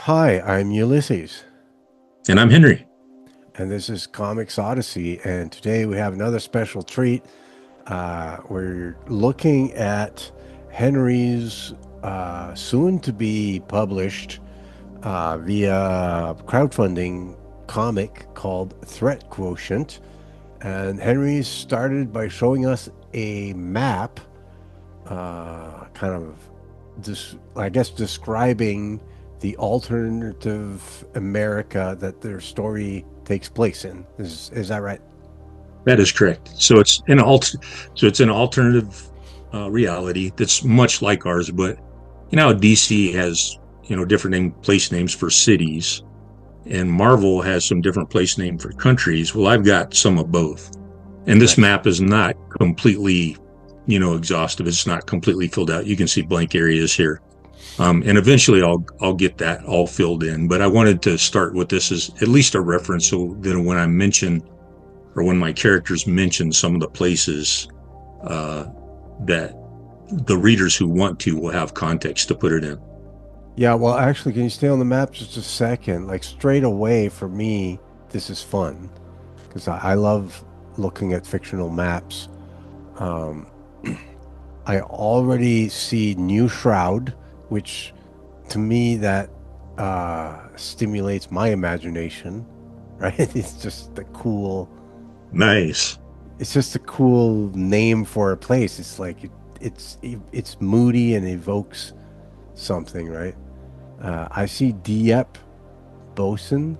Hi, I'm Ulysses, And I'm Henry. and this is Comics Odyssey. And today we have another special treat. We're looking at Henry's soon to be published via crowdfunding comic called Threat Quotient. And Henry started by showing us a map, kind of I guess describing the alternative America that their story takes place in. Is that right? That is correct. So it's an alternative reality that's much like ours, but DC has different place names for cities, and Marvel has some different place name for countries. Well, I've got some of both, and this Nice. map is not completely exhaustive. It's not completely filled out. You can see blank areas here. And eventually I'll get that all filled in. But I wanted to start with this as at least a reference, so that when I mention, or when my characters mention some of the places, uh, that the readers who want to will have context to put it in. Yeah, well, actually, can you stay on the map just a second? Like, straight away, for me, this is fun because I love looking at fictional maps. Um, I already see New Shroud, which to me that stimulates my imagination, right? It's just a cool Nice. it's just a cool name for a place. It's like it's moody and evokes something, right? I see Dieppe Bosun.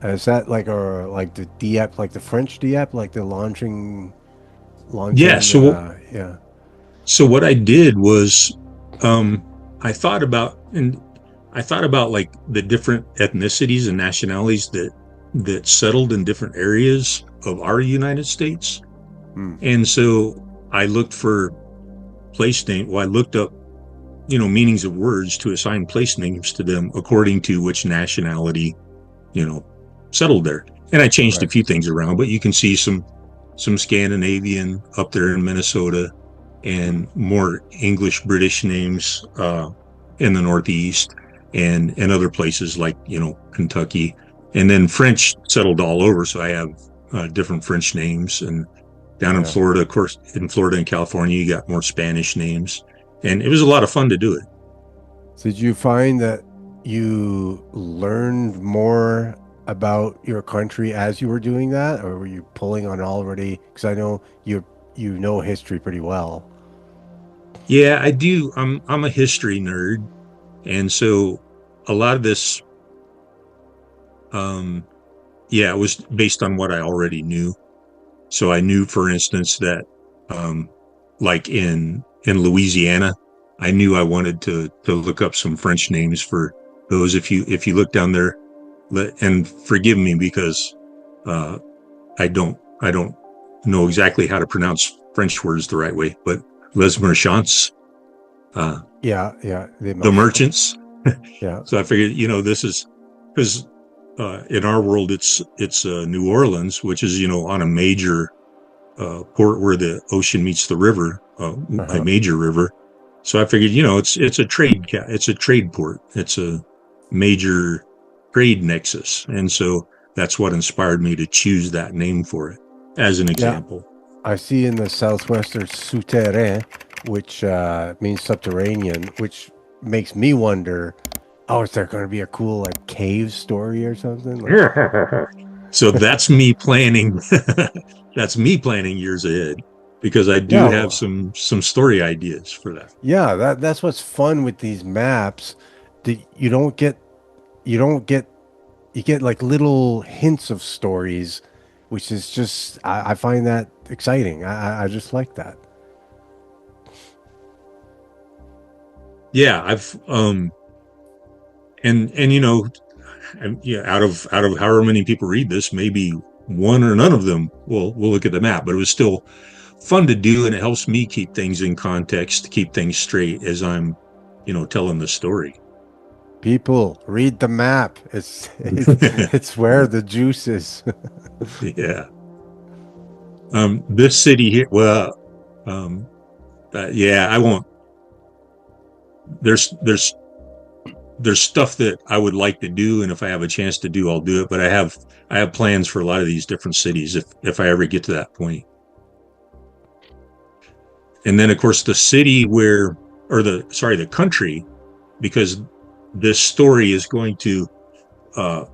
Is that like the Dieppe, like the French Dieppe, like the Yeah. launching? Yeah. So what I did was, um, I thought about and I thought about like the different ethnicities and nationalities that settled in different areas of our United States. Hmm. And so I looked for place name. Well, I looked up, meanings of words to assign place names to them according to which nationality, you know, settled there. And I changed a Right. few things around, but you can see some Scandinavian up there in Minnesota, Hmm. and more English British names in the Northeast, and other places like Kentucky, and then French settled all over. So I have different French names, and down in Yeah. Florida, of course, in Florida and California, you got more Spanish names, and it was a lot of fun to do it. Did you find that you learned more about your country as you were doing that, or were you pulling on already? Because I know you know history pretty well. Yeah, I do. I'm a history nerd, and so a lot of this, um, yeah, it was based on what I already knew. So I knew, for instance, that, um, like in Louisiana, I knew I wanted to look up some French names for those. If you look down there, and forgive me because uh, I don't know exactly how to pronounce French words the right way, but les merchants, uh, Yeah, yeah, the the marchand. merchants. Yeah. So I figured, this is because in our world it's New Orleans, which is on a major port where the ocean meets the river, a Uh-huh. major river. So I figured, it's a trade port. It's a major trade nexus, and so that's what inspired me to choose that name for it as an Yeah, example. I see in the southwestern souterrain, which means subterranean, which makes me wonder, oh, is there going to be a cool like cave story or something? Like, So that's me planning. That's me planning years ahead, because I do yeah, have well, some story ideas for that. yeah, that's what's fun with these maps. You don't get you don't get you get like little hints of stories, which is just I find that exciting. I just like that. Yeah, I've and yeah, out of however many people read this, maybe one or none of them will look at the map, but it was still fun to do, and it helps me keep things in context, to keep things straight as I'm telling the story. People read the map. It's where the juice is. Yeah. This city here, well, yeah, I won't. There's there's stuff that I would like to do, and if I have a chance to do, I'll do it. But I have plans for a lot of these different cities if I ever get to that point. And then, of course, the city where, or the country, because this story is going to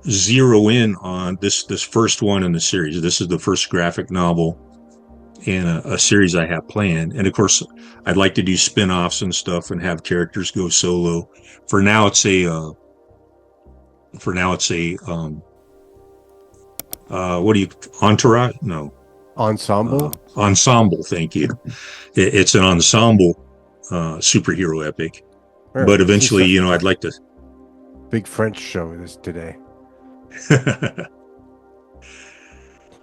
zero in on this first one in the series. This is the first graphic novel in a series I have planned. And of course, I'd like to do spin-offs and stuff and have characters go solo. For now, it's a what do you entourage? No, Ensemble? ensemble. Thank you. It's an ensemble superhero epic. Right. But This is eventually, a I'd like to. big French show this today.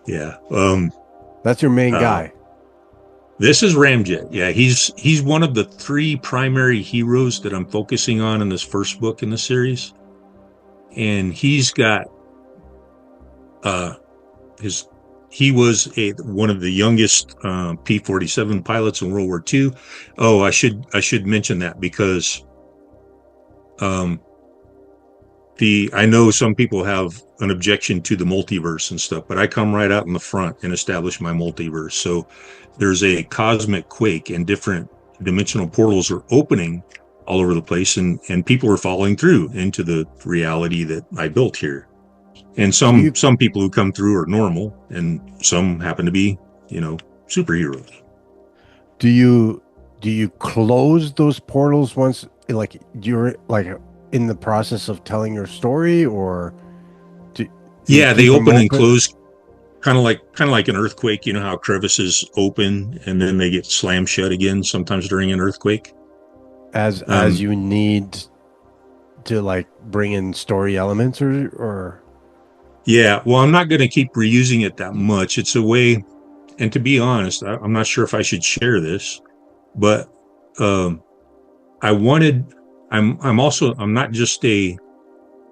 Yeah. That's your main Uh, guy. this is Ramjet. Yeah, he's one of the three primary heroes that I'm focusing on in this first book in the series, and he's got his he was one of the youngest P-47 pilots in World War II. Oh, I should mention that because um, I know some people have an objection to the multiverse and stuff, but I come right out in the front and establish my multiverse. So there's a cosmic quake and different dimensional portals are opening all over the place, and people are falling through into the reality that I built here. And Do you some people who come through are normal, and some happen to be, superheroes. do you close those portals once, like you're like in the process of telling your story, or do you Yeah, they keep them open and open close, kind of like an earthquake. You know how crevices open and then they get slammed shut again sometimes during an earthquake. as Um, you need to like bring in story elements, or yeah, well, I'm not going to keep reusing it that much. It's a way, and to be honest, I'm not sure if I should share this, but um, I wanted. I'm not just a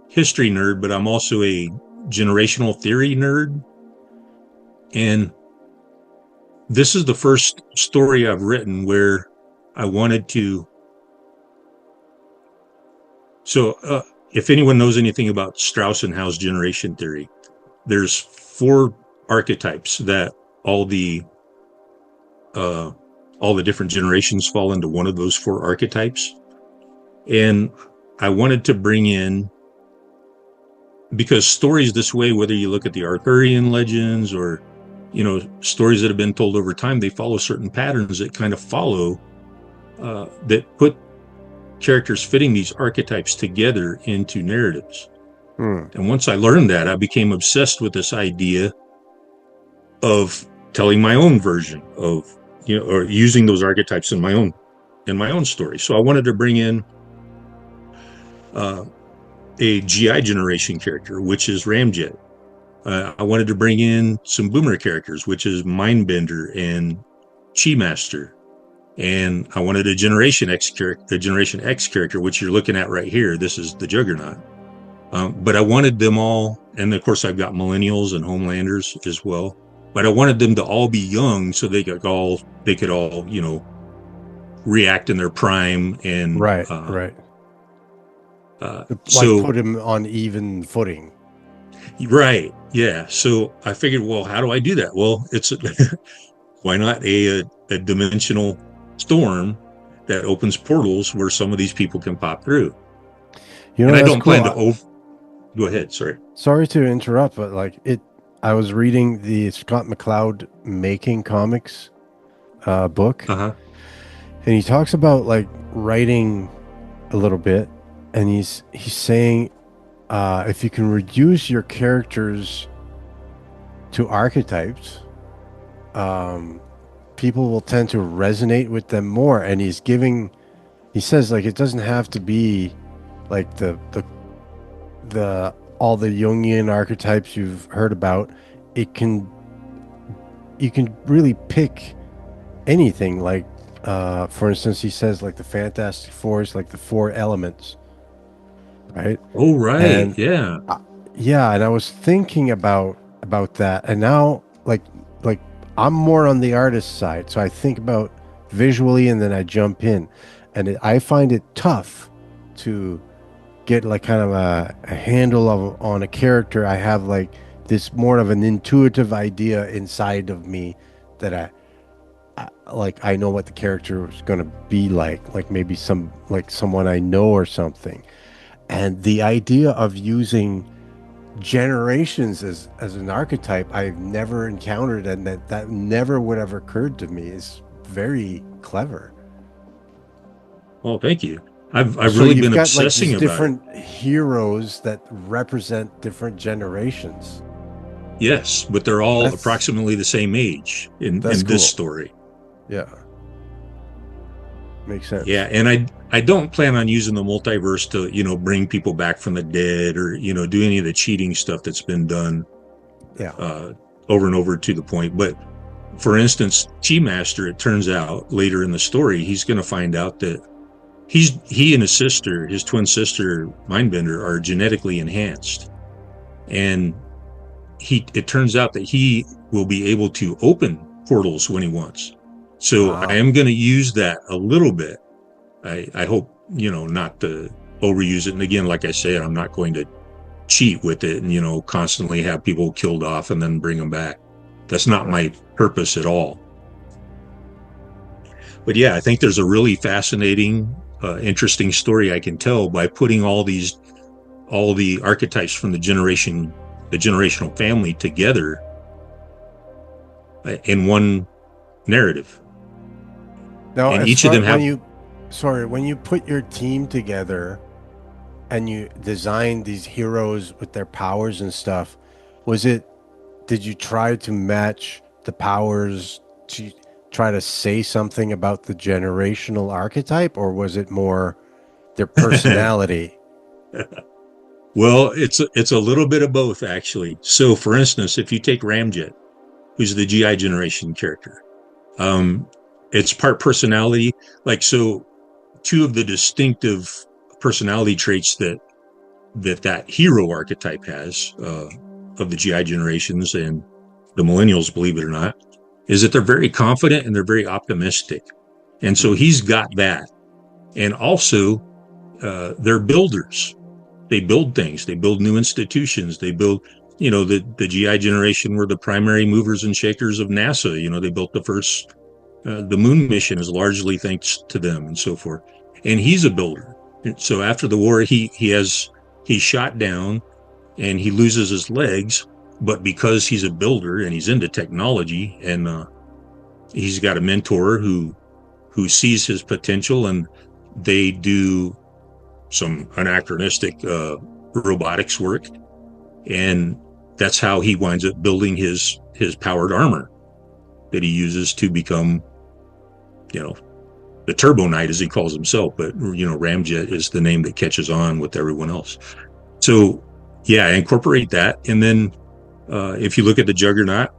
history nerd, but I'm also a generational theory nerd, and this is the first story I've written where I wanted to. So, if anyone knows anything about Strauss and Howe's generation theory, there's four archetypes that all the uh, all the different generations fall into one of those four archetypes, and I wanted to bring in, because stories this way, whether you look at the Arthurian legends or stories that have been told over time, they follow certain patterns that kind of follow that put characters fitting these archetypes together into narratives. hmm. And once I learned that, I became obsessed with this idea of telling my own version of, or using those archetypes in my own story. So I wanted to bring in uh, a GI generation character, which is Ramjet. I wanted to bring in some Boomer characters, which is Mindbender and Chi Master. And I wanted a Generation X character, which you're looking at right here. This is the Juggernaut. But I wanted them all, and of course I've got Millennials and Homelanders as well. But I wanted them to all be young, so they could all react in their prime, and Right, right. Like so put him on even footing. right, yeah. So I figured, well, how do I do that? Well, it's why not a dimensional storm that opens portals where some of these people can pop through. And I That's don't cool. plan to go ahead, sorry. Sorry to interrupt, but like I was reading the Scott McCloud Making Comics book, Uh-huh. and he talks about like writing a little bit, and he's saying if you can reduce your characters to archetypes, people will tend to resonate with them more. And he says like it doesn't have to be like the all the Jungian archetypes you've heard about. You can really pick anything. Like for instance, he says like the Fantastic Four is like the four elements, right? Oh, right. And Yeah. yeah, and I was thinking about that, and now like I'm more on the artist side, so I think about visually, and then I jump in, and I find it tough to get like kind of a handle of on a character, I have like this more of an intuitive idea inside of me that like I know what the character is going to be like maybe some like someone I know or something. And the idea of using generations as an archetype I've never encountered, and that never would have occurred to me, is very clever. Well, thank you. I've So really you've been got like these obsessing about it. different heroes that represent different generations. Yes, but they're all That's approximately the same age that's in this cool. story. Yeah, makes sense. Yeah, and I don't plan on using the multiverse to, bring people back from the dead or, do any of the cheating stuff that's been done Yeah. uh over and over to the point. But for instance, Chi Master, it turns out later in the story, he's going to find out that he and his sister, his twin sister Mindbender, are genetically enhanced. And it turns out that he will be able to open portals when he wants. So I Wow. am going to use that a little bit. I hope, not to overuse it. And again, like I said, I'm not going to cheat with it and, constantly have people killed off and then bring them back. That's not Right. my purpose at all. But yeah, I think there's a really fascinating, interesting story I can tell by putting all the archetypes from the generational family together in one narrative. Now, And as each of far them when have, you, sorry, when you put your team together and you design these heroes with their powers and stuff, was it, did you try to match the powers to try to say something about the generational archetype, or was it more their personality? well, it's a little bit of both actually. So, for instance, if you take Ramjet, who's the GI generation character, um, it's part personality. Like so, two of the distinctive personality traits that hero archetype has of the GI generations and the millennials, believe it or not, is that they're very confident and they're very optimistic. And so Hmm. he's got that. And also, they're builders. They build things. They build new institutions. They build, the GI generation were the primary movers and shakers of NASA. They built the first, the moon mission is largely thanks to them and so forth. And he's a builder. And so after the war, he's shot down and he loses his legs. But because he's a builder and he's into technology and he's got a mentor who sees his potential, and they do some anachronistic robotics work, and that's how he winds up building his powered armor that he uses to become, you know, the Turbo Knight as he calls himself. But Ramjet is the name that catches on with everyone else. So yeah, incorporate that, and then if you look at the Juggernaut,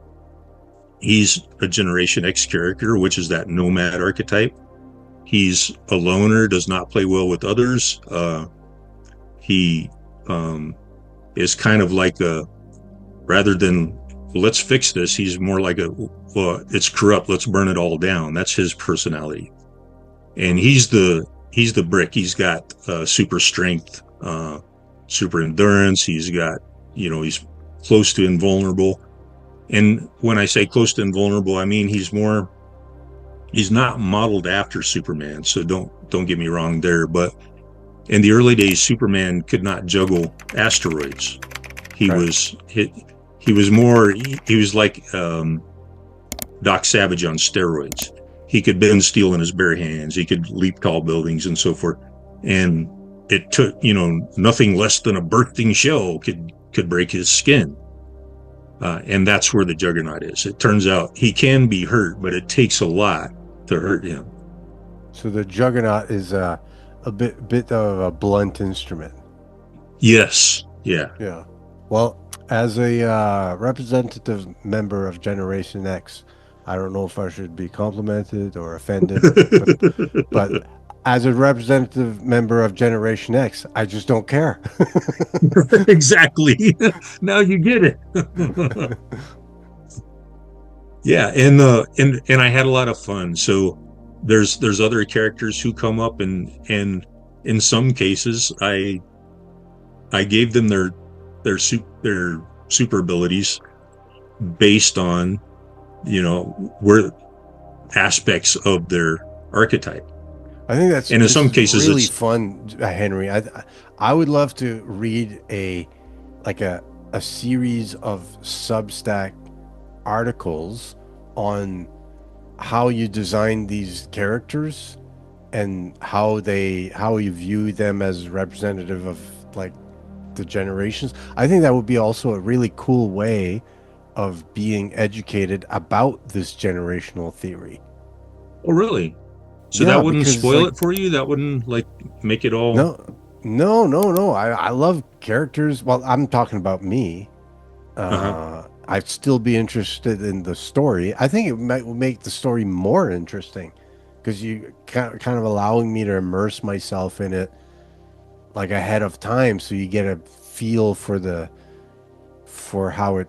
he's a Generation X character, which is that nomad archetype. He's a loner, does not play well with others. He is kind of like rather than let's fix this, he's more like well, it's corrupt, let's burn it all down. That's his personality. And he's the brick. He's got super strength, super endurance. He's got, he's close to invulnerable. And when I say close to invulnerable, I mean he's not modeled after Superman. So don't get me wrong there. But in the early days, Superman could not juggle asteroids. He Right. was he was more he was like Doc Savage on steroids. He could bend steel in his bare hands. He could leap tall buildings and so forth. And it took, nothing less than a bursting shell could break his skin. And that's where the Juggernaut is. It turns out he can be hurt, but it takes a lot to hurt him. So the Juggernaut is a bit of a blunt instrument. Yes. Yeah. Yeah. Well, as a representative member of Generation X, I don't know if I should be complimented or offended, but as a representative member of Generation X, I just don't care. Exactly. Now you get it. Yeah, and I had a lot of fun. So there's other characters who come up, and in some cases I gave them their super abilities based on, where aspects of their archetype. I think that's And in this some is cases, really it's fun, Henry. I would love to read like a series of Substack articles on how you design these characters and how you view them as representative of like the generations. I think that would be also a really cool way of being educated about this generational theory. oh, really? So that Yeah, wouldn't because spoil like it for you? That wouldn't like make it all. no, no. I love characters. Well, I'm talking about me. Uh huh. I'd still be interested in the story. I think it might make the story more interesting because you kind of allowing me to immerse myself in it like ahead of time, so you get a feel for for how it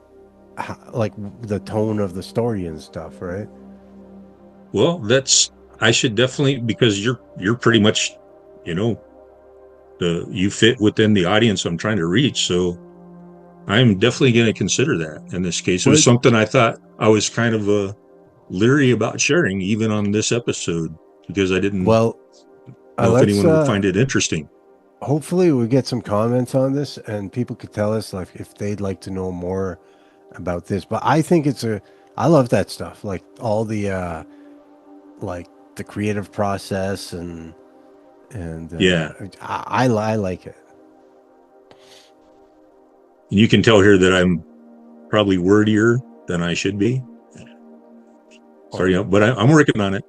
like the tone of the story and stuff, right? Well, that's I should definitely, because you're pretty much, you know, you fit within the audience I'm trying to reach. So I'm definitely going to consider that in this case. It was But something I thought I was kind of leery about sharing, even on this episode, because I didn't well, know if let's anyone would find it interesting. hopefully we get some comments on this and people could tell us like if they'd like to know more about this. But I think I love that stuff, like all the like the creative process and Yeah. I like it. And you can tell here that I'm probably wordier than I should be. Oh, Sorry, but I'm working on it.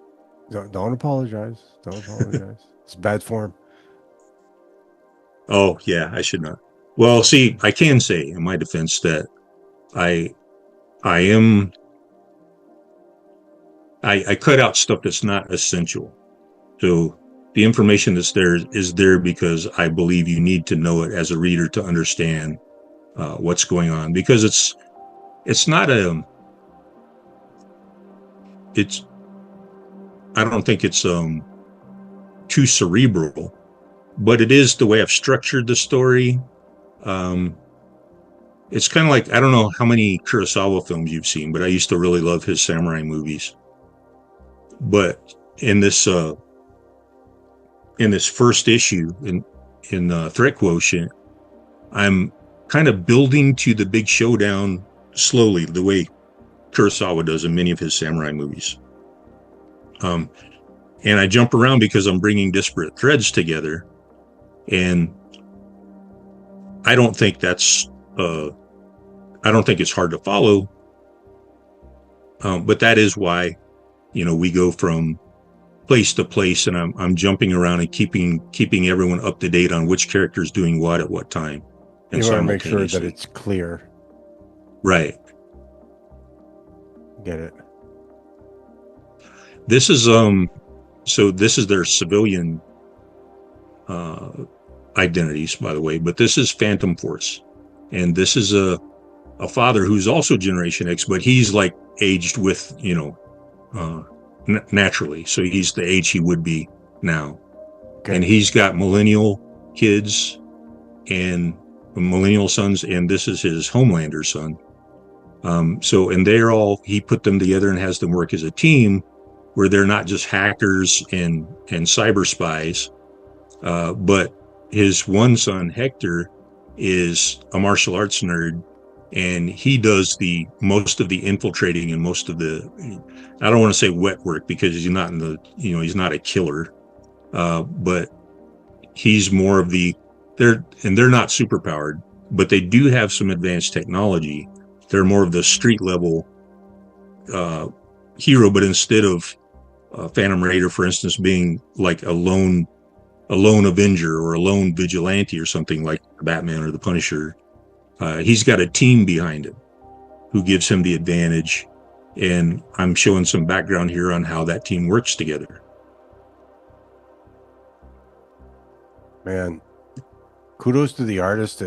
don't apologize. Don't apologize. It's bad form. Oh, yeah, I should not. Well, see, I can say in my defense that I I am I cut out stuff that's not essential. So the information that's there is there because I believe you need to know it as a reader to understand what's going on. Because it's not a it's I don't think it's too cerebral, but it is the way I've structured the story. Um, it's kind of like, I don't know how many Kurosawa films you've seen, but I used to really love his samurai movies. But in this uh, in this first issue in Threat Quotient, I'm kind of building to the big showdown slowly, the way Kurosawa does in many of his samurai movies. Um, and I jump around because I'm bringing disparate threads together, and I don't think that's I don't think it's hard to follow. But that is why we go from place to place, and I'm jumping around and keeping everyone up to date on which character is doing what at what time, and You want to make sure that simultaneously. it's clear. Right. Get it? This is so this is their civilian uh identities, by the way, but this is Phantom Force, and this is a father who's also Generation X, but he's like aged with uh naturally, so he's the age he would be now, and Okay. he's got millennial kids and millennial sons, and this is his Homelander son. So, and they're all, he put them together and has them work as a team where they're not just hackers and cyber spies, but his one son, Hector, is a martial arts nerd, and he does the most of the infiltrating and most of the, I don't want to say wet work because he's not in the, he's not a killer, but he's more of the, they're not super powered, but they do have some advanced technology. They're more of the street level uh, hero, but instead of Phantom Raider, for instance, being like a lone Avenger or a lone vigilante or something like Batman or the Punisher, he's got a team behind him who gives him the advantage. And I'm showing some background here on how that team works together. Man, kudos to the artist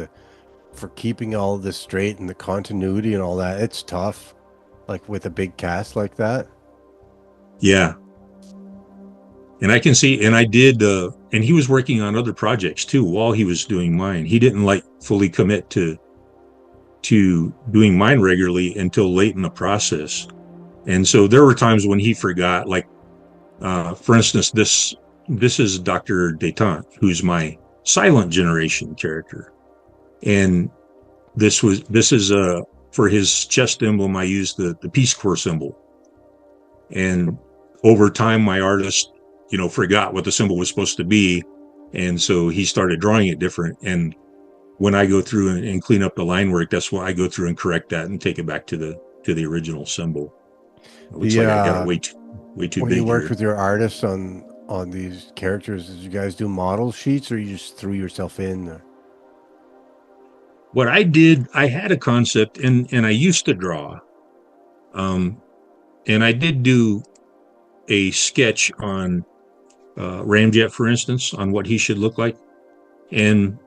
for keeping all of this straight and the continuity and all that. It's tough, like with a big cast like that. Yeah, And I can see, and I did, and he was working on other projects too while he was doing mine. He didn't like fully commit to doing mine regularly until late in the process. And so there were times when he forgot, like, for instance, this is Dr. Detente, who's my silent generation character. And this is for his chest emblem, I used the Peace Corps symbol. And over time, my artist, forgot what the symbol was supposed to be. And so he started drawing it different. And when I go through and clean up the line work, that's why I go through and correct that and take it back to the original symbol. It looks like I got it way too when big you worked here. with your artists on these characters, did you guys do model sheets or you just threw yourself in? What I did, I had a concept, and I used to draw, and I did do a sketch on Ramjet, for instance, on what he should look like, and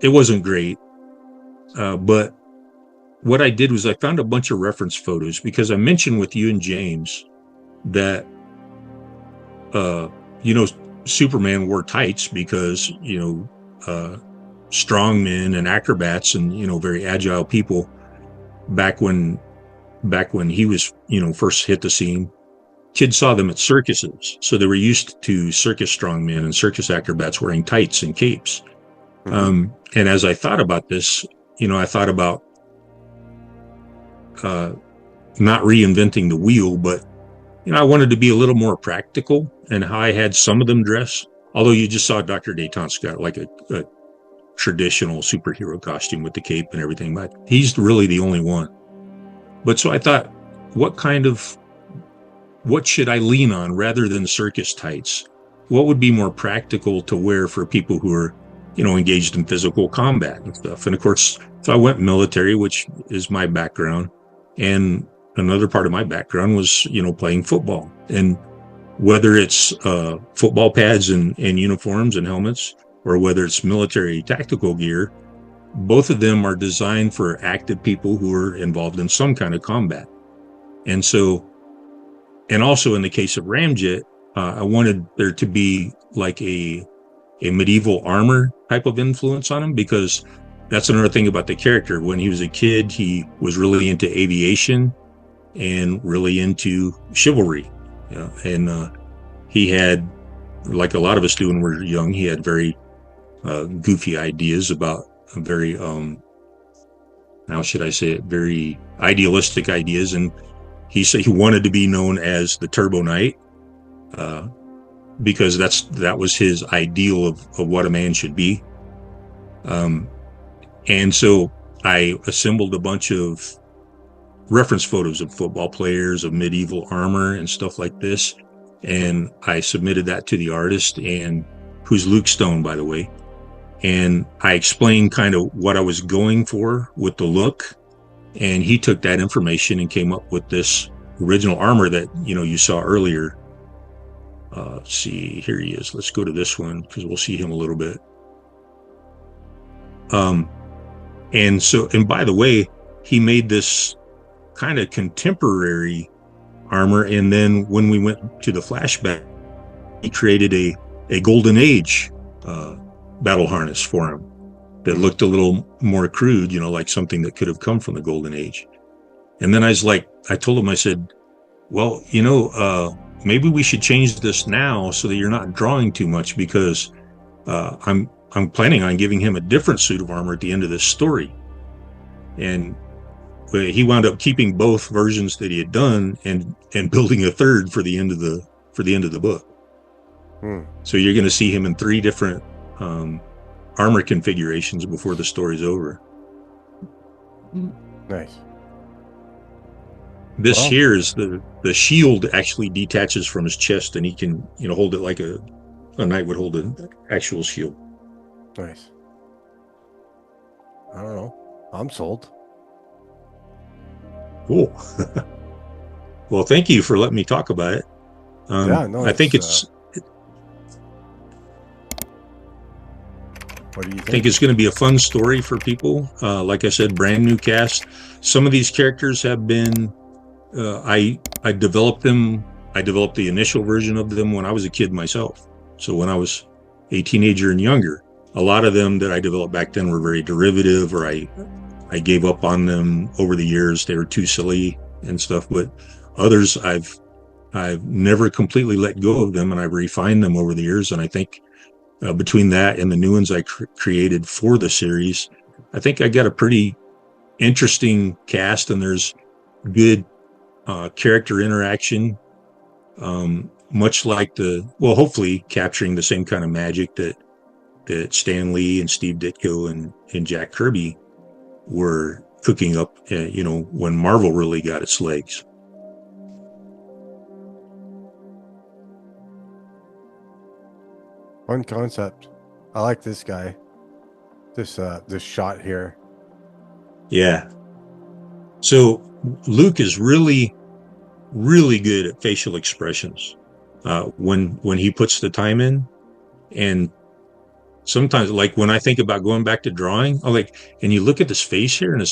it wasn't great. But what I did was I found a bunch of reference photos because I mentioned with you and James that, Superman wore tights because, strong men and acrobats and, very agile people back when he was, first hit the scene. Kids saw them at circuses. So they were used to circus strongmen and circus acrobats wearing tights and capes. Mm-hmm. And as I thought about this, I thought about not reinventing the wheel, but, I wanted to be a little more practical in how I had some of them dress. Although you just saw Dr. Detente's got like a traditional superhero costume with the cape and everything, but he's really the only one. But so I thought, what should I lean on rather than circus tights? What would be more practical to wear for people who are, engaged in physical combat and stuff? And of course, so I went military, which is my background. And another part of my background was, playing football. And whether it's football pads and uniforms and helmets, or whether it's military tactical gear, both of them are designed for active people who are involved in some kind of combat. And so, and also in the case of Ramjet, I wanted there to be like a medieval armor type of influence on him, because that's another thing about the character. When he was a kid, he was really into aviation and really into chivalry. And he had, like a lot of us do when we're young, he had very goofy ideas about very, how should I say it, very idealistic ideas. And he said he wanted to be known as the Turbo Knight, because that was his ideal of what a man should be. And so I assembled a bunch of reference photos of football players, of medieval armor and stuff like this. And I submitted that to the artist, and who's Luke Stone, by the way. And I explained kind of what I was going for with the look. And he took that information and came up with this original armor that, you saw earlier. Let's see, here he is. Let's go to this one because we'll see him a little bit. And by the way, he made this kind of contemporary armor. And then when we went to the flashback, he created a Golden Age battle harness for him that looked a little more crude, like something that could have come from the Golden Age. And then I told him, I said, well, maybe we should change this now so that you're not drawing too much, because I'm planning on giving him a different suit of armor at the end of this story. And he wound up keeping both versions that he had done and building a third for the end of the book. So you're going to see him in 3 different armor configurations before the story's over. Nice. This here is the shield actually detaches from his chest, and he can hold it like a knight would hold an actual shield. Nice. I don't know. I'm sold. Cool. Well, thank you for letting me talk about it. I think it's. What do you think? I think it's going to be a fun story for people. Like I said, brand new cast. Some of these characters have been. I developed them I developed the initial version of them when I was a kid myself. So when I was a teenager and younger, a lot of them that I developed back then were very derivative, or I gave up on them over the years. They were too silly and stuff. But others, I've never completely let go of them, and I've refined them over the years. And I think between that and the new ones I created for the series, I think I got a pretty interesting cast, and there's good character interaction, much like hopefully capturing the same kind of magic that Stan Lee and Steve Ditko and Jack Kirby were cooking up, when Marvel really got its legs. Fun concept. I like this guy. This shot here. Yeah. So Luke is really, really good at facial expressions. When he puts the time in, and sometimes, like when I think about going back to drawing, and you look at this face here, and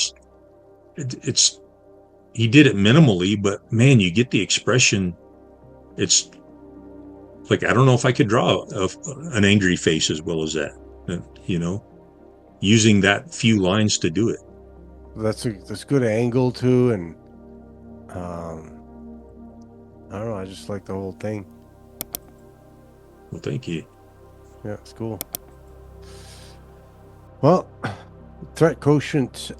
it's he did it minimally, but man, you get the expression. It's like, I don't know if I could draw an angry face as well as that. You know, using that few lines to do it. That's good angle too, and I don't know. I just like the whole thing. Well, thank you. Yeah, it's cool. Well, threat quotient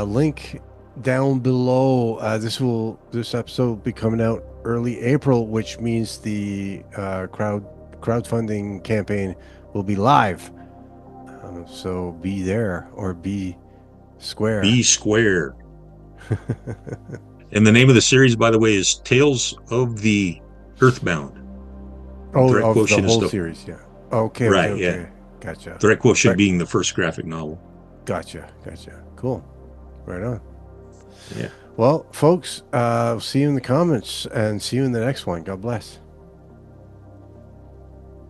link down below. This episode will be coming out early April, which means the crowdfunding campaign will be live. So be there or be square. Be square. And the name of the series, by the way, is Tales of the Earthbound. And Oh, Threat of the Quotient is whole the series, yeah. Okay, okay, right, yeah. okay. Gotcha. Threat Quotient Right. being the first graphic novel. Gotcha. Cool. Right on. Yeah. Well, folks, see you in the comments and see you in the next one. God bless.